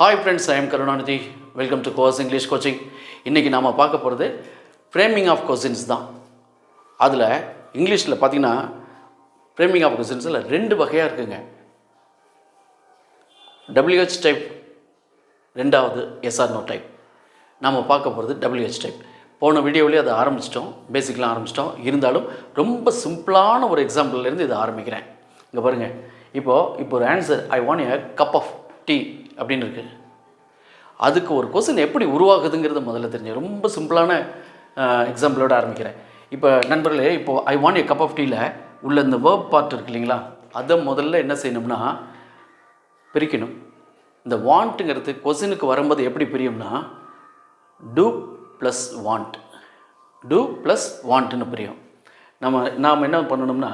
Hi friends, I am Karunanidhi. Welcome to Course English Coaching. இன்றைக்கி நாம் பார்க்க போகிறது ஃப்ரேமிங் ஆஃப் கொஸ்டின்ஸ் தான். அதில் இங்கிலீஷில் பார்த்திங்கன்னா ஃப்ரேமிங் ஆஃப் கொஸ்டின்ஸில் ரெண்டு வகையாக இருக்குங்க. WH டைப், ரெண்டாவது எஸ்ஆர் நோ டைப். நாம் பார்க்க போகிறது WH டைப். போன வீடியோவிலே அதை ஆரம்பிச்சிட்டோம், பேசிக்கெலாம் ஆரம்பிச்சிட்டோம். இருந்தாலும் ரொம்ப சிம்பிளான ஒரு எக்ஸாம்பிள்லேருந்து இதை ஆரம்பிக்கிறேன். இங்கே பாருங்கள், இப்போ ஒரு answer I want a cup of tea அப்படின்னு இருக்குது. அதுக்கு ஒரு கொஸ்டின் எப்படி உருவாகுதுங்கிறத முதல்ல தெரிஞ்சு ரொம்ப சிம்பிளான எக்ஸாம்பிளோடு ஆரம்பிக்கிறேன். இப்போ நண்பர்களே, இப்போது I want a cup of டீயில் உள்ள இந்த வேர்ப் பார்ட் இருக்கு இல்லைங்களா, அதை முதல்ல என்ன செய்யணும்னா பிரிக்கணும். இந்த வாண்ட்டுங்கிறது கொஸ்டினுக்கு வரும்போது எப்படி பிரியும்னா do plus want, do plus வாண்ட்டுன்னு பிரியும். நாம் என்ன பண்ணணும்னா,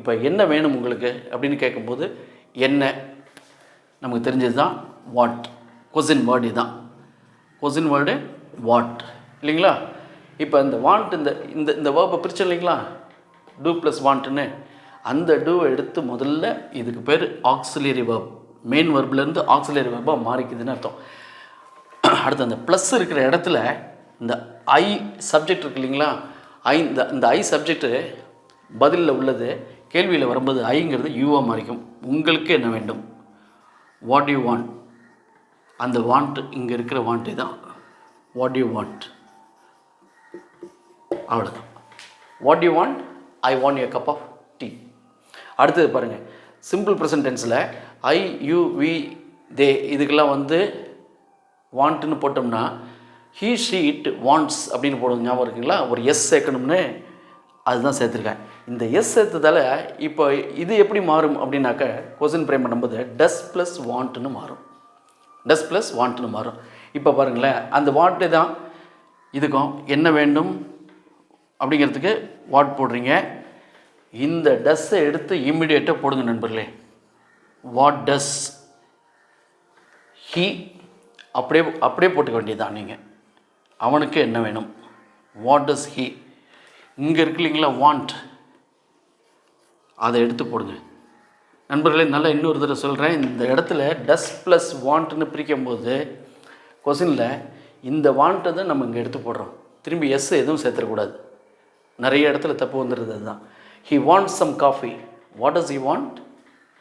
இப்போ என்ன வேணும் உங்களுக்கு அப்படின்னு கேட்கும்போது என்ன நமக்கு தெரிஞ்சது தான் வாட். கொஸ்டின் வேர்டு தான், கொஸ்டின் வேர்டு வாட் இல்லைங்களா. இப்போ இந்த வாண்ட் இந்த இந்த இந்த வேர்பை பிரிச்சு இல்லைங்களா, டூ ப்ளஸ் வாண்ட்டுன்னு. அந்த டூவை எடுத்து முதல்ல இதுக்கு பேர் ஆக்சிலரி வேர்ப். மெயின் வேர்ப்லேருந்து ஆக்சிலரி வேர்பாக மாறிக்குதுன்னு அர்த்தம். அடுத்து அந்த ப்ளஸ் இருக்கிற இடத்துல இந்த ஐ சப்ஜெக்ட் இருக்கு இல்லைங்களா, இந்த ஐ சப்ஜெக்டு பதிலில் உள்ளது கேள்வியில் வரும்போது ஐங்கிறது யூவாக மாறிக்கும். உங்களுக்கு என்ன வேண்டும், வாட் யூ வாண்ட். அந்த வாண்ட் இங்கே இருக்கிற வாண்ட்டு தான் வாட் யூ வாண்ட். அவ்வளோதான். What you want, I want a cup of tea. அடுத்தது பாருங்கள், சிம்பிள் ப்ரெசன்ட் டென்ஸில் ஐ யூ வி தே இதுக்கெல்லாம் வாண்ட்டுன்னு போட்டோம்னா ஹீ ஷீ இட் வாண்ட்ஸ் அப்படின்னு போடுவோம். ஞாபகம் இருக்குங்களா, ஒரு எஸ் சேர்க்கணும்னு அதுதான் சேர்த்துருக்கேன். இந்த எஸ் சேர்த்ததால் இப்போ இது எப்படி மாறும் அப்படின்னாக்க கொஸ்டின் ஃப்ரேம் பண்ணும்போது டஸ் ப்ளஸ் வாண்ட்டுன்னு மாறும். டஸ் ப்ளஸ் வாண்ட்டுன்னு மாறும். இப்போ பாருங்களேன், அந்த வாண்ட்டு தான் இதுக்கும் என்ன வேண்டும் அப்படிங்கிறதுக்கு வாட் போடுறீங்க. இந்த டஸ்ஸை எடுத்து இம்மிடியேட்டாக போடுங்க நண்பர்களே. வாட் டஸ் ஹீ, அப்படியே போட்டுக்க வேண்டியதுதான். நீங்கள் அவனுக்கு என்ன வேணும், வாட் டஸ் ஹீ. இங்கே இருக்கு இல்லைங்களா வாண்ட், அதை எடுத்து போடுங்க நண்பர்களே. நல்லா இன்னொரு தடவை சொல்கிறேன், இந்த இடத்துல டஸ் ப்ளஸ் வாண்ட்டுன்னு பிரிக்கும்போது கொஸ்டினில் இந்த வாண்ட்டை தான் நம்ம இங்கே எடுத்து போடுறோம். திரும்பி எஸ் எதுவும் சேர்த்துடக்கூடாது. நிறைய இடத்துல தப்பு வந்துடுது. அதுதான் he wants some coffee, what does he want.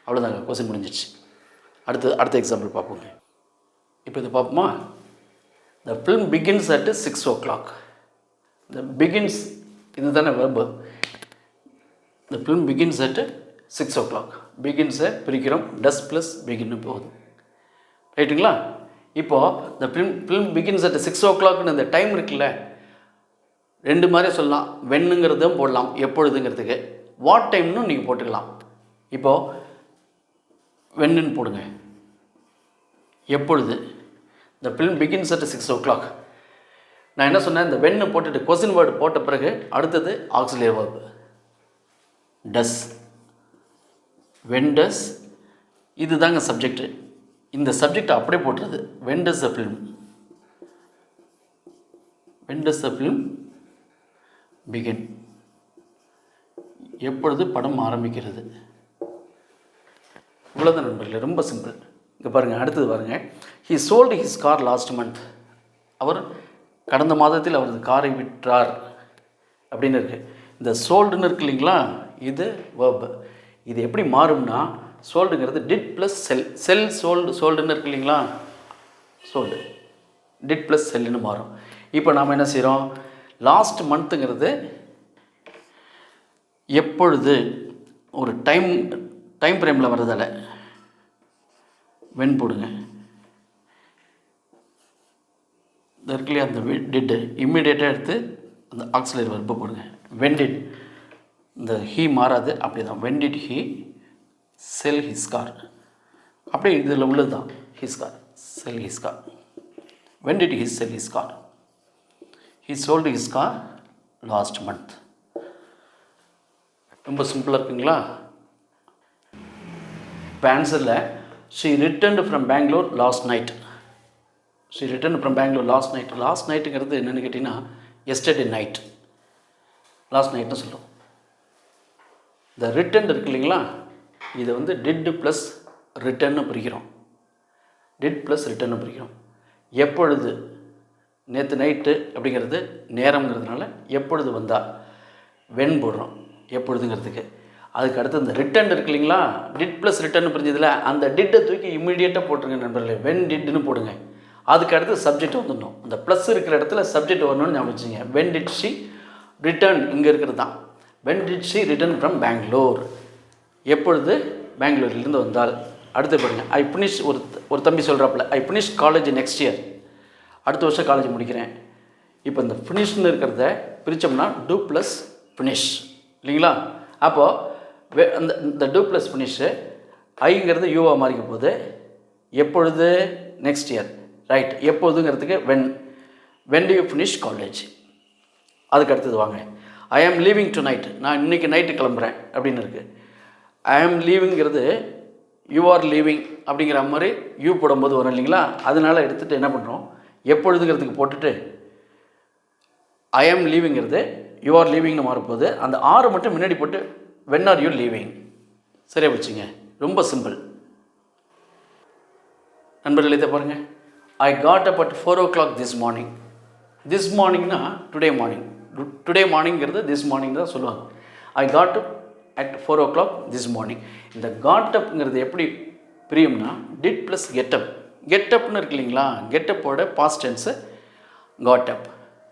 அவ்வளோதாங்க, கொஸ்டின் முடிஞ்சிச்சு. அடுத்த எக்ஸாம்பிள் பார்ப்போங்க. இப்போ இது பார்ப்போமா. The film begins at 6 o'clock. The begins இது தானே verb. The film begins at 6 o'clock. பிகின்ஸை பிரிக்கிறோம், டஸ் ப்ளஸ் பிகின்னு போகுது. ரைட்டுங்களா. இப்போது த ஃபிலிம் பிகின்ஸ் அட் 6 o'clockனு இந்த டைம் இருக்குல்ல, ரெண்டு மாதிரி சொல்லலாம். வென்னுங்கிறதும் போடலாம், எப்பொழுதுங்கிறதுக்கு. வாட் டைம்னு நீங்கள் போட்டுக்கலாம். இப்போது வென்னுன்னு போடுங்க, எப்பொழுது. த ஃபிலிம் பிகின்ஸ் அட் 6 o'clock. நான் என்ன சொன்னேன், இந்த வென்னு போட்டுட்டு கொஸ்டின் வேர்டு போட்ட பிறகு அடுத்தது auxiliary verb does. When does, இது தாங்க சப்ஜெக்டு. இந்த சப்ஜெக்ட் அப்படியே போட்டுருது. When does the film, when does the film begin, எப்பொழுது படம் ஆரம்பிக்கிறது. இவ்வளோதான் நண்பர்களே, ரொம்ப சிம்பிள். இங்கே பாருங்கள், அடுத்தது பாருங்கள். He sold his car last month. அவர் கடந்த மாதத்தில் அவரது காரை விற்றார் அப்படின்னு இருக்குது. இந்த சோல்டுன்னு இருக்கு இல்லைங்களா, இது வேர்பு. இது எப்படி மாறும்னா, சோல்டுங்கிறது டிட் ப்ளஸ் செல். செல் சோல்டுன்னு இருக்கு இல்லைங்களா, சோல்டு டிட் ப்ளஸ் செல்லுன்னு மாறும். இப்போ நாம் என்ன செய்கிறோம், லாஸ்ட் மந்த்துங்கிறது எப்பொழுது ஒரு டைம் ஃப்ரேமில் வர்றதால வென் போடுங்க. இருக்கு இல்லையா, அந்த டிட்டு இம்மிடியேட்டாக எடுத்து அந்த ஆக்சிலரி வெர்பை போடுங்க. வென் டிட், இந்த ஹீ மாறாது, அப்படி தான். When did he sell his car, அப்படியே இதில் உள்ளது தான். His car, sell his car. When did he sell his car, he sold his car last month. ரொம்ப சிம்பிளாக இருக்குங்களா. இப்போ ஆன்சரில் she returned from Bangalore last night. She return from Bangalore last night. Last நைட்டுங்கிறது என்னென்னு கேட்டிங்கன்னா எஸ்டர்டே நைட், லாஸ்ட் நைட்னு சொல்லுவோம். இந்த ரிட்டர்ன் இருக்கு இல்லைங்களா, இதை டிட் ப்ளஸ் ரிட்டர்ன்னு பிரிக்கிறோம். டிட் ப்ளஸ் ரிட்டர்னு பிரிக்கணும். எப்பொழுது, நேற்று நைட்டு அப்படிங்கிறது நேரங்கிறதுனால எப்பொழுது வந்தால் வென் போடுறோம் எப்பொழுதுங்கிறதுக்கு. அதுக்கு அடுத்து இந்த ரிட்டன் இருக்கு இல்லைங்களா, டிட் ப்ளஸ் ரிட்டர்னு பிரிஞ்சதில் அந்த டிட்டை தூக்கி இம்மிடியேட்டாக போட்டுருங்க நண்பர்களே, வென் டிட்னு போடுங்க. அதுக்கு அடுத்து சப்ஜெக்ட் வந்துடணும். இந்த ப்ளஸ் இருக்கிற இடத்துல சப்ஜெக்ட் வரணும்னு ஞாபகம் வச்சுங்க. வென் டிட் ஷி ரிட்டர்ன் இங்கே இருக்கிறது தான். When did she return from Bangalore, எப்பொழுது பெங்களூர்லேருந்து வந்தால். அடுத்து பாருங்கள், ஐ ஃபினிஷ் ஒரு தம்பி சொல்கிறாப்புல, I finish college next year, அடுத்த வருஷம் காலேஜ் முடிக்கிறேன். இப்போ இந்த ஃபினிஷ்னு இருக்கிறத பிரித்தோம்னா டூ ப்ளஸ் ஃபினிஷ் இல்லைங்களா. அப்போது இந்த டூ ப்ளஸ் ஃபினிஷு ஐங்கிறது யூவாக மாறிக்க போகுது. எப்பொழுது, நெக்ஸ்ட் இயர், ரைட். எப்போதுங்கிறதுக்கு when do you finish college. அதுக்கு அடுத்தது வாங்க, ஐ ஆம் லீவிங் டு நைட், நான் இன்றைக்கி நைட்டு கிளம்புறேன் அப்படின்னு இருக்குது. ஐ ஆம் லீவிங்கிறது யூ ஆர் லீவிங் அப்படிங்கிற மாதிரி யூ போடும்போது வரும் இல்லைங்களா. அதனால் எடுத்துகிட்டு என்ன பண்ணுறோம், எப்பொழுதுங்கிறதுக்கு போட்டுட்டு ஐ ஆம் லீவிங்கிறது யூ ஆர் லீவிங்னு மாறப்போகுது. அந்த ஆறு மட்டும் முன்னாடி போட்டு வென் ஆர் யூ லீவிங். சரியா போச்சுங்க, ரொம்ப சிம்பிள். நண்பர்கள் இதை பாருங்கள், I got up at 4 o'clock this morning. This மார்னிங்னா டுடே மார்னிங், டுடே மார்னிங்கிறது திஸ் மார்னிங் தான் சொல்லுவாங்க. I got up at 4 o'clock this morning. இந்த காட் அப்ங்கிறது எப்படி பிரியும்னா டிட் ப்ளஸ் கெட்டப். கெட்டப்னு இருக்கு இல்லைங்களா, கெட்டப்போட பாஸ்ட் டென்ஸு காட் அப்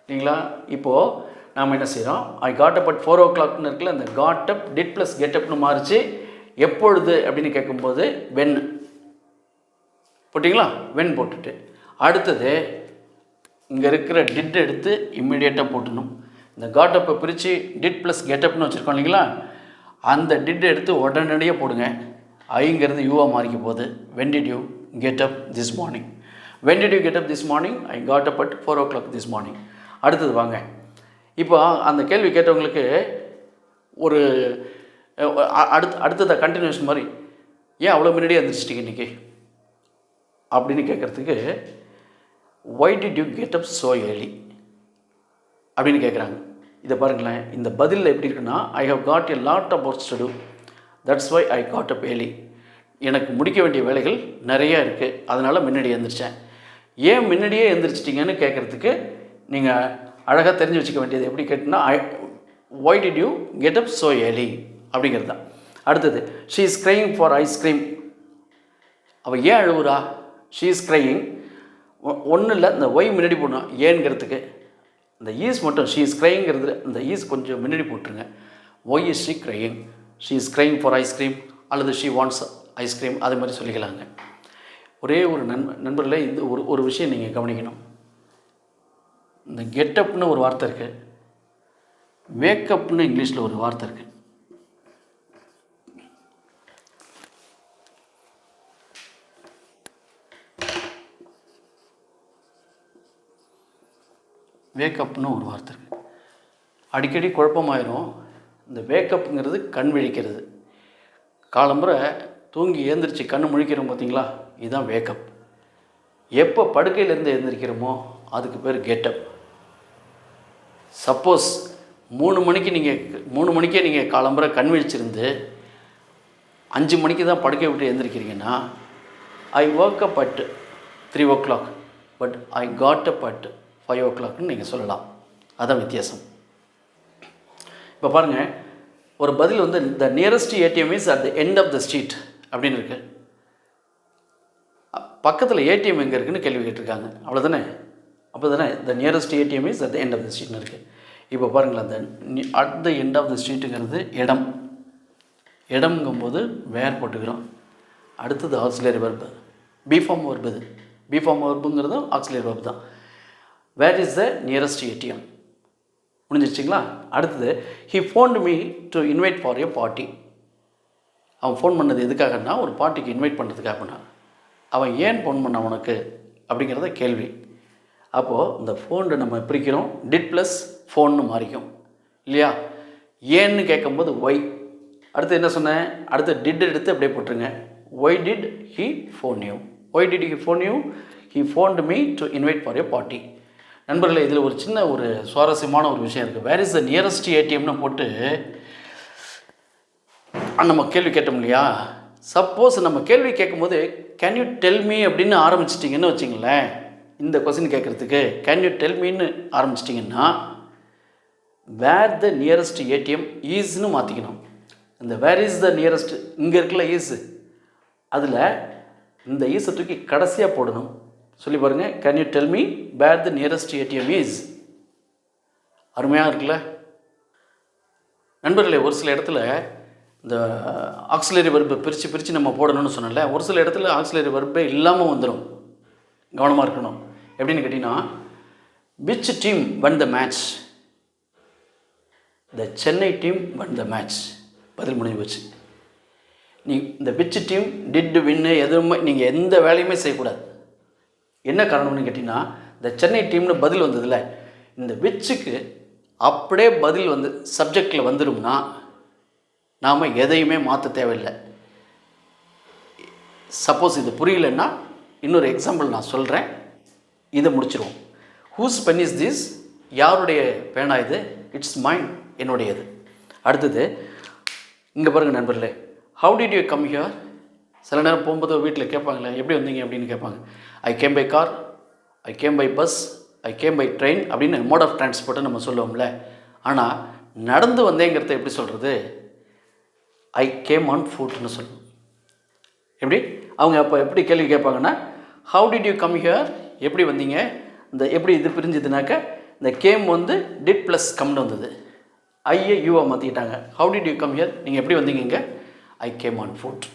இல்லைங்களா. இப்போது நாம் என்ன செய்கிறோம், ஐ காட் அப் அட் 4 o'clockனு இருக்குல்ல, அந்த காட் அப் டிட் ப்ளஸ் கெட்டப்னு மாறிச்சு. எப்பொழுது அப்படின்னு கேட்கும்போது வென் போட்டிங்களா, வென் போட்டுட்டு அடுத்தது இங்கே இருக்கிற டிட் எடுத்து இம்மிடியேட்டாக போட்டணும். இந்த காட் அப்பை பிரித்து டிட் ப்ளஸ் கெட்டப்னு வச்சுருக்கோம் இல்லைங்களா, அந்த டிட் எடுத்து உடனடியாக போடுங்க. ஐங்கிறது யூவாக மாறிக்க போகுது. When did you get up this morning, when did you get up this morning, I got up at 4 o'clock this morning. அடுத்தது வாங்க, இப்போ அந்த கேள்வி கேட்டவங்களுக்கு ஒரு அடுத்ததை கண்டினியூஷன் மாதிரி, ஏன் அவ்வளோ முன்னாடியே எழுந்திரிச்சிட்டிங்க இன்றைக்கி அப்படின்னு கேட்குறதுக்கு why did you get up so early அப்படின்னு கேட்குறாங்க. இதை பாருங்களேன், இந்த பதிலில் எப்படி இருக்குன்னா, I have got a lot of works to do, that's why I got up early. எனக்கு முடிக்க வேண்டிய வேலைகள் நிறையா இருக்குது, அதனால் முன்னாடி எழுந்திரிச்சேன். ஏன் முன்னாடியே எழுந்திரிச்சிட்டிங்கன்னு கேட்குறதுக்கு நீங்கள் அழகாக தெரிஞ்சு வச்சுக்க வேண்டியது எப்படி கேட்டிங்கன்னா, Y did you get up so early அப்படிங்கிறது தான். அடுத்தது, she is crying for ice cream. அவள் ஏன் அழுவுறா, ஷீ இஸ் க்ரையிங். ஒன்றும் இல்லை, இந்த ஒய் முன்னாடி போடணும் ஏங்கிறதுக்கு. இந்த ஈஸ் மட்டும் ஷீ இஸ் க்ரைங்கிறது அந்த ஈஸ் கொஞ்சம் முன்னாடி போட்டுருங்க. Why is she crying, she is crying for ice cream அல்லது ஷீ வாண்ட்ஸ் ஐஸ்கிரீம், அது மாதிரி சொல்லிக்கலாங்க. ஒரே ஒரு நண்பர்களே, இந்த ஒரு விஷயம் நீங்கள் கவனிக்கணும். இந்த கெட்டப்னு ஒரு வார்த்தை இருக்குது, வேக்கப்னு இங்கிலீஷில் ஒரு வார்த்தை இருக்குது. வேக்கப்னு ஒரு வார்த்தை இருக்குது, அடிக்கடி குழப்பமாயிரும். இந்த வேக்கப்புங்கிறது கண் விழிக்கிறது, காலம்புரை தூங்கி எழுந்திரிச்சு கண் முழிக்கிறோம் பார்த்தீங்களா, இதுதான் வேக்கப். எப்போ படுக்கையிலேருந்து எழுந்திரிக்கிறோமோ அதுக்கு பேர் கெட்டப். சப்போஸ் 3 மணிக்கே நீங்கள் காலம்புரை கண் விழிச்சிருந்து 5 மணிக்கு தான் படுக்கை விட்டு எழுந்திரிக்கிறீங்கன்னா, I woke up at 3 o'clock but I got up at 5 o'clockன்னு நீங்கள் சொல்லலாம். அதான் வித்தியாசம். இப்போ பாருங்கள், ஒரு பதில் வந்து the nearest ATM is at the end of the street அப்படின்னு இருக்கு. பக்கத்தில் ஏடிஎம் எங்கே இருக்குதுன்னு கேள்வி கேட்டிருக்காங்க, அவ்வளோதானே. அப்போ தானே the nearest ATM is at the end of the ஸ்ட்ரீட்னு இருக்குது. இப்போ பாருங்களேன், அந்த at the end of the ஸ்ட்ரீட்டுங்கிறது இடம். இடம்ங்கும்போது வேர் போட்டுக்கிறோம். அடுத்தது ஆக்சிலரி வெர்பு, பிஃபார்ம் வெர்பு. இது பிஃபார்ம் வெர்புங்கிறதும் ஆக்சிலரி வெர்பு தான். Where is the nearest ATM முடிஞ்சிருச்சிங்களா. அடுத்தது, he phoned me to invite for a party. அவன் ஃபோன் பண்ணது எதுக்காகனா, ஒரு பார்ட்டிக்கு இன்வைட் பண்ணுறதுக்காகனா. அவன் ஏன் ஃபோன் பண்ண உனக்கு அப்படிங்கிறத கேள்வி. அப்போது இந்த ஃபோனை நம்ம பிரிக்கிறோம், டிட் ப்ளஸ் ஃபோன்னு மாறிக்கும் இல்லையா. ஏன்னு கேட்கும்போது ஒய். அடுத்து என்ன சொன்னேன், அடுத்து டிட் எடுத்து அப்படியே போட்டுருங்க. Why did he phone you, why did he phone you, he phoned me to invite for a party. நண்பர்களே, இதில் ஒரு சின்ன ஒரு சுவாரஸ்யமான ஒரு விஷயம் இருக்குது. வேர் இஸ் த நியரஸ்ட் ஏடிஎம்னு போட்டு நம்ம கேள்வி கேட்டோம் இல்லையா, சப்போஸ் நம்ம கேள்வி கேட்கும்போது கேன் யூ டெல் மீ அப்படின்னு ஆரம்பிச்சிட்டிங்கன்னு வச்சிங்களேன், இந்த கொஸ்டின் கேட்குறதுக்கு கேன் யூ டெல் மீன்னு ஆரம்பிச்சிட்டிங்கன்னா வேர் த நியரஸ்ட் ஏடிஎம் ஈஸ்ன்னு மாற்றிக்கணும். இந்த வேர் இஸ் த நியரஸ்ட் இங்கே இருக்குல்ல ஈஸு, அதில் இந்த ஈஸை தூக்கி கடைசியாக போடணும். சொல்லி பாருங்கள், can you tell me where the nearest ATM is. அருமையாக இருக்குல்ல நண்பர்களே? ஒரு சில இடத்துல இந்த ஆக்சிலரி வெர்பை பிரித்து நம்ம போடணும்னு சொன்னல, ஒரு சில இடத்துல ஆக்சிலரி வெர்பே இல்லாமல் வந்துடும். கவனமாக இருக்கணும். எப்படின்னு கேட்டிங்கன்னா, which team won the match? The Chennai team won the match. பதில் முடிஞ்சு போச்சு. நீ இந்த விச் டீம் டிட் வின்னு எதுவுமே நீங்கள் எந்த வேலையுமே செய்யக்கூடாது. என்ன காரணம்னு கேட்டிங்கன்னா, இந்த சென்னை டீம்னு பதில் வந்ததில்ல, இந்த விச்சுக்கு அப்படியே பதில் வந்து சப்ஜெக்டில் வந்துடும்னா நாம் எதையுமே மாற்ற தேவையில்லை. சப்போஸ் இது புரியலன்னா இன்னொரு எக்ஸாம்பிள் நான் சொல்கிறேன், இதை முடிச்சிருவோம். Whose pen is this? யாருடைய பேனா இது? இட்ஸ் மைண்ட், என்னுடையது. அடுத்தது இங்கே பாருங்கள் நண்பர்களே, how did you come here? சில நேரம் போகும்போது வீட்டில் கேட்பாங்களே, எப்படி வந்தீங்க அப்படின்னு கேட்பாங்க. I came by car, I came by bus, I came by train அப்படின்னு மோட் ஆஃப் டிரான்ஸ்போர்ட்டை நம்ம சொல்லுவோம்ல. ஆனால் நடந்து வந்தேங்கிறத எப்படி சொல்கிறது? ஐ கேம் ஆன் ஃபுட்னு சொல்லணும். எப்படி அவங்க அப்போ எப்படி கேள்வி கேட்பாங்கன்னா, how did you come here? எப்படி வந்தீங்க? இந்த எப்படி இது பிரிஞ்சுதுனாக்க இந்த கேம் வந்து டிட் ப்ளஸ் கம்னு வந்தது, ஐயை யூவை மாற்றிக்கிட்டாங்க. How did you come here? நீங்கள் எப்படி வந்தீங்க இங்கே? I came on foot.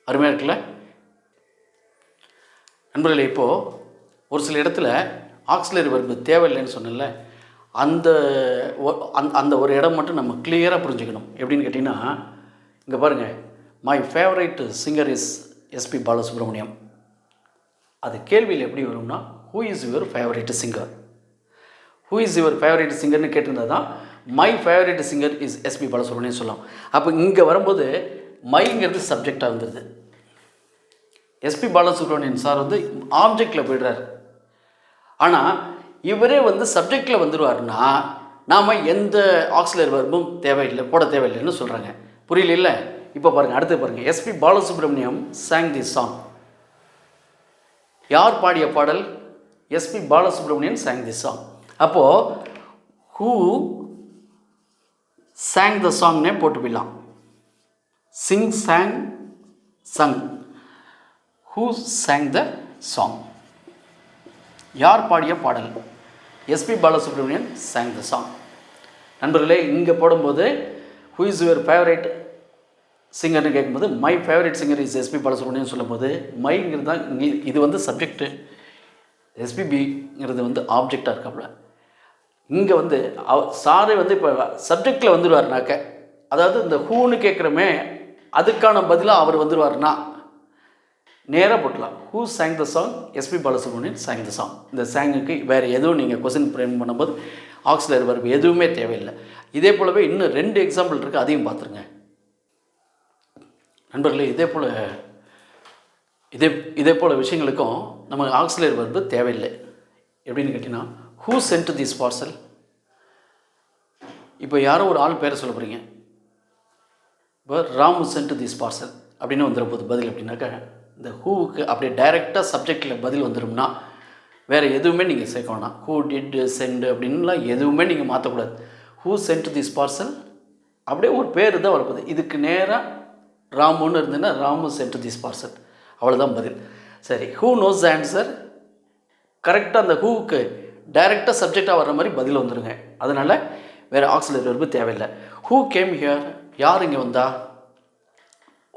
அருமையாக இருக்குல்ல நண்பர்களே? இப்போது ஒரு சில இடத்துல ஆக்சிலரி வெர்பு தேவையில்லைன்னு சொன்னல, அந்த ஒரு இடம் மட்டும் நம்ம கிளியராக புரிஞ்சுக்கணும். எப்படின்னு கேட்டிங்கன்னா, இங்கே பாருங்கள், my favourite singer is SP Balasubrahmanyam. அது கேள்வியில் எப்படி வரும்னா, who is your favourite singer? Who is your favourite சிங்கர்னு கேட்டிருந்தா தான் my favourite singer is SP Balasubrahmanyam சொல்லலாம். அப்போ இங்கே வரும்போது மைங்கிறது சப்ஜெக்டாக வந்துடுது. எஸ்பி பாலசுப்ரமணியன் சார் வந்து ஆப்ஜெக்டில் போய்டுறாரு. ஆனால் இவரே வந்து சப்ஜெக்டில் வந்துடுவார்னா நாம் எந்த ஆக்சிலரி வெர்பும் தேவையில்லை, போட தேவையில்லைன்னு சொல்கிறாங்க. புரியல இல்லை? இப்போ பாருங்கள், அடுத்து பாருங்கள். SP Balasubrahmanyam sang this song. யார் பாடிய பாடல்? SP Balasubramanian sang this song. அப்போது who sang the songனே போட்டு போயிடலாம். sing, sang, sung. who sang the song? யார் பாடிய பாடல்? SP Balasubramanian sang the song. நண்பர்களே, இங்கே போடும்போது who is your favorite சிங்கர்னு கேட்கும்போது my favourite singer is SP Balasubramanian சொல்லும்போது மைங்கிறது தான் இங்கே இது வந்து சப்ஜெக்டு, எஸ்பிபிங்கிறது வந்து ஆப்ஜெக்டாக இருக்காப்புல. இங்கே வந்து சாரே வந்து இப்போ சப்ஜெக்டில் வந்துடுவார்னாக்க, அதாவது இந்த ஹூன்னு கேட்குறமே அதுக்கான பதிலாக அவர் வந்துடுவார்னா நேராக போட்டலாம். Who sang the song? SP Balasubramanian sang the song. இந்த சாங்குக்கு வேறு எதுவும் நீங்கள் கொஸ்டின் ஃப்ரேம் பண்ணும்போது ஆக்சிலரி வெர்ப் எதுவுமே தேவையில்லை. இதே போலவே இன்னும் 2 எக்ஸாம்பிள் இருக்குது, அதையும் பார்த்துருங்க நண்பர்களே. இதே போல் விஷயங்களுக்கும் நம்ம ஆக்சிலரி வெர்ப் தேவையில்லை. எப்படின்னு கேட்டிங்கன்னா, ஹூ சென்ட் திஸ் பார்சல்? இப்போ யாரோ ஒரு ஆள் பேரை சொல்ல போகிறீங்க. இப்போ ராமு சென்ட் திஸ் பார்சல் அப்படின்னு வந்துடும் போது பதில் எப்படின்னாக்கா, இந்த ஹூவுக்கு அப்படியே டைரெக்டாக சப்ஜெக்டில் பதில் வந்துடும்னா வேறு எதுவுமே நீங்கள் சேர்க்க வேணாம். ஹூ டிட் சென்ட் அப்படின்லாம் எதுவுமே நீங்கள் மாற்றக்கூடாது. ஹூ சென்ட் திஸ் பார்சல் அப்படியே ஒரு பேர் தான் வரப்போகுது. இதுக்கு நேராக ராமுன்னு இருந்ததுன்னா ராமு சென்ட் திஸ் பார்சல், அவ்வளோதான் பதில். சரி, ஹூ நோஸ் ஆன்சர்? கரெக்டாக அந்த ஹூவுக்கு டைரெக்டாக சப்ஜெக்டாக வர்ற மாதிரி பதில் வந்துடுங்க. அதனால் வேறு ஆக்சிலரி வெர்ப் தேவையில்லை. Who came here? யார் இங்கே வந்தா?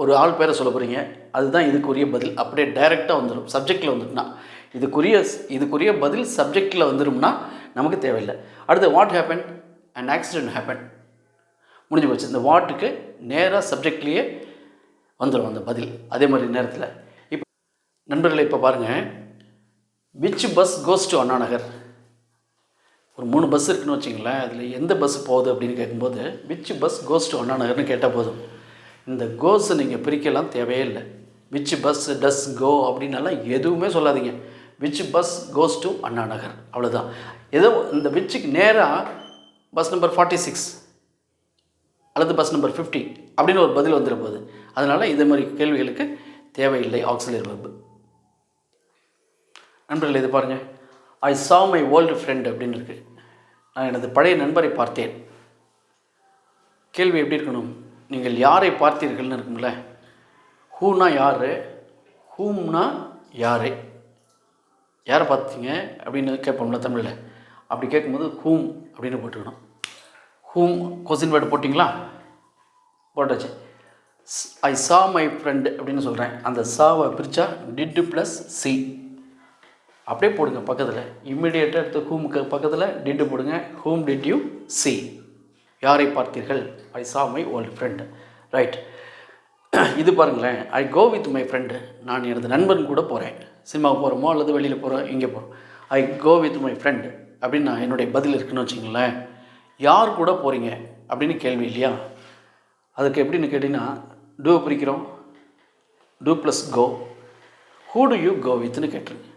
ஒரு ஆள் பேரை சொல்ல போகிறீங்க, அதுதான் இதுக்குரிய பதில். அப்படியே டைரெக்டாக வந்துடும், சப்ஜெக்டில் வந்துட்டுனா. இதுக்குரிய பதில் சப்ஜெக்டில் வந்துடும்னா நமக்கு தேவையில்லை. அடுத்து what happen? And accident happen. முடிஞ்சு போச்சு. இந்த வாட்டுக்கு நேராக சப்ஜெக்ட்லேயே வந்துடும் அந்த பதில். அதே மாதிரி நேரத்தில் இப்போ நண்பர்களை இப்போ பாருங்கள், which bus goes to Anna Nagar? ஒரு 3 பஸ் இருக்குன்னு வச்சிங்களேன், அதில் எந்த பஸ் போகுது அப்படின்னு கேட்கும்போது விச் பஸ் கோஸ் டு அண்ணா நகர்னு கேட்டால் போதும். இந்த கோஸை நீங்கள் பிரிக்கலாம் தேவையே இல்லை. விச் பஸ் டஸ் கோ அப்படின்னாலாம் எதுவுமே சொல்லாதீங்க. Which bus goes to Anna Nagar, அவ்வளோதான். ஏதோ இந்த விச்சுக்கு நேராக பஸ் நம்பர் 46 அல்லது பஸ் நம்பர் 50 அப்படின்னு ஒரு பதில் வந்துடும் போது அதனால் இதே மாதிரி கேள்விகளுக்கு தேவையில்லை ஆக்ஸிலரி வெர்பு. நண்பர்கள் இது பாருங்கள், ஐ saw my old friend அப்படின்னு இருக்குது. நான் எனது பழைய நண்பரை பார்த்தேன். கேள்வி எப்படி இருக்கணும்? நீங்கள் யாரை பார்த்தீர்கள்னு இருக்குங்கள. ஹூனா யார், ஹூம்னா யார், யாரை பார்த்தீங்க அப்படின்னு கேட்போம்ல தமிழில். அப்படி கேட்கும்போது ஹூம் அப்படின்னு போட்டுக்கணும். ஹூம் கொஸ்டின் வேர்டு போட்டிங்களா? போட்டாச்சு. ஐ saw my friend அப்படின்னு சொல்கிறேன். அந்த சாவை பிரித்தா டிட் ப்ளஸ் சி அப்படியே போடுங்க பக்கத்தில். இம்மிடியேட்டாக எடுத்து ஹூமுக்கு பக்கத்தில் டிட்டு போடுங்க. ஹூம் டிட் யூ சி, யாரை பார்த்தீர்கள்? ஐ saw my old friend. Right. இது பாருங்களேன், ஐ கோ வித் மை ஃப்ரெண்டு. நான் எனது நண்பன் கூட போகிறேன். சினிமாவுக்கு போகிறோமோ அல்லது வெளியில் போகிறோம், இங்கே போகிறோம். ஐ கோ வித் மை ஃப்ரெண்ட் அப்படின்னு நான் என்னுடைய பதில் இருக்குன்னு வச்சுங்களேன். யார் கூட போகிறீங்க அப்படின்னு கேள்வி இல்லையா? அதுக்கு எப்படின்னு கேட்டிங்கன்னா டூ பிரிக்கிறோம். Do plus go. Who do you go வித்னு கேட்டுருங்க.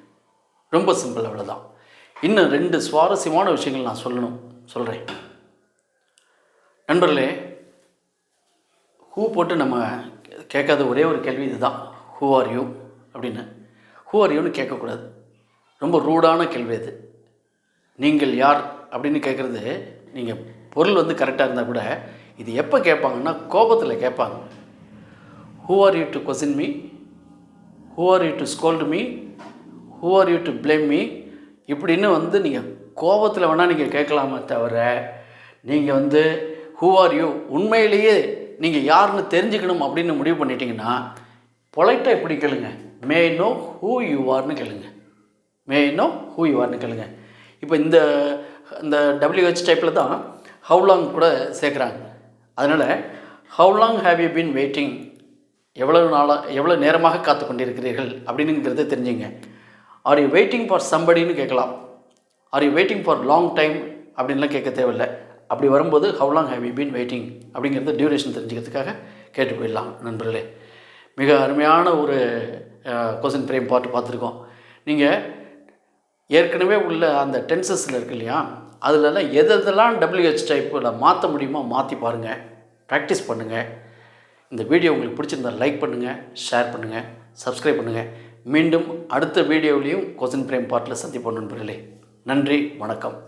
ரொம்ப சிம்பிள், அவ்வளோதான். இன்னும் 2 சுவாரஸ்யமான விஷயங்கள் நான் சொல்கிறேன் நண்பர்களே. ஹூ போட்டு நம்ம கேட்காத ஒரே ஒரு கேள்வி இதுதான், ஹூ ஆர் யூ அப்படின்னு. ஹூ ஆர் யூன்னு கேட்கக்கூடாது, ரொம்ப ரூடான கேள்வி அது. நீங்கள் யார் அப்படின்னு கேட்குறது, நீங்கள் பொருள் வந்து கரெக்டாக இருந்தால் கூட இது எப்போ கேட்பாங்கன்னா கோபத்தில் கேட்பாங்க. Who are you to question me, who are you to scold me, who are you to blame me இப்படின்னு வந்து நீங்கள் கோபத்தில் வேணால் நீங்கள் கேட்கலாமே தவிர, நீங்கள் வந்து ஹூ ஆர் யூ உண்மையிலேயே நீங்கள் யாருன்னு தெரிஞ்சுக்கணும் அப்படின்னு முடிவு பண்ணிட்டீங்கன்னா பொலைட்டாக எப்படி கேளுங்க, மே நோ ஹூ யூ ஆர்னு கேளுங்க. மே நோ ஹூ யூ ஆர்னு கேளுங்க. இப்போ இந்த WH டைப்பில் தான் ஹவு லாங் கூட சேர்க்குறாங்க. அதனால் how long have you been waiting, எவ்வளோ நேரமாக காத்து கொண்டிருக்கிறீர்கள் அப்படின்னுங்கிறத தெரிஞ்சுங்க. ஆர் யூ வெயிட்டிங் ஃபார் சம்படின்னு கேட்கலாம். Are you waiting for long time அப்படின்லாம் கேட்க தேவையில்லை. அப்படி வரும்போது how long have you been waiting அப்படிங்கிறது டியூரேஷன் தெரிஞ்சுக்கிறதுக்காக கேட்டு போயிடலாம் நண்பர்களே. மிக அருமையான ஒரு கொஸ்டின் ஃப்ரேம் பார்த்துருக்கோம். நீங்கள் ஏற்கனவே உள்ள அந்த டென்சஸில் இருக்கு இல்லையா, அதிலெல்லாம் எதெல்லாம் WH டைப்பில் மாற்ற முடியுமோ மாற்றி பாருங்கள், ப்ராக்டிஸ் பண்ணுங்கள். இந்த வீடியோ உங்களுக்கு பிடிச்சிருந்தால் லைக் பண்ணுங்கள், ஷேர் பண்ணுங்கள், சப்ஸ்கிரைப் பண்ணுங்கள். மீண்டும் அடுத்த வீடியோவிலையும் கொஸ்டின் ஃப்ரேம் பார்ட்டில் சந்திப்போம் நண்பர்களே. நன்றி, வணக்கம்.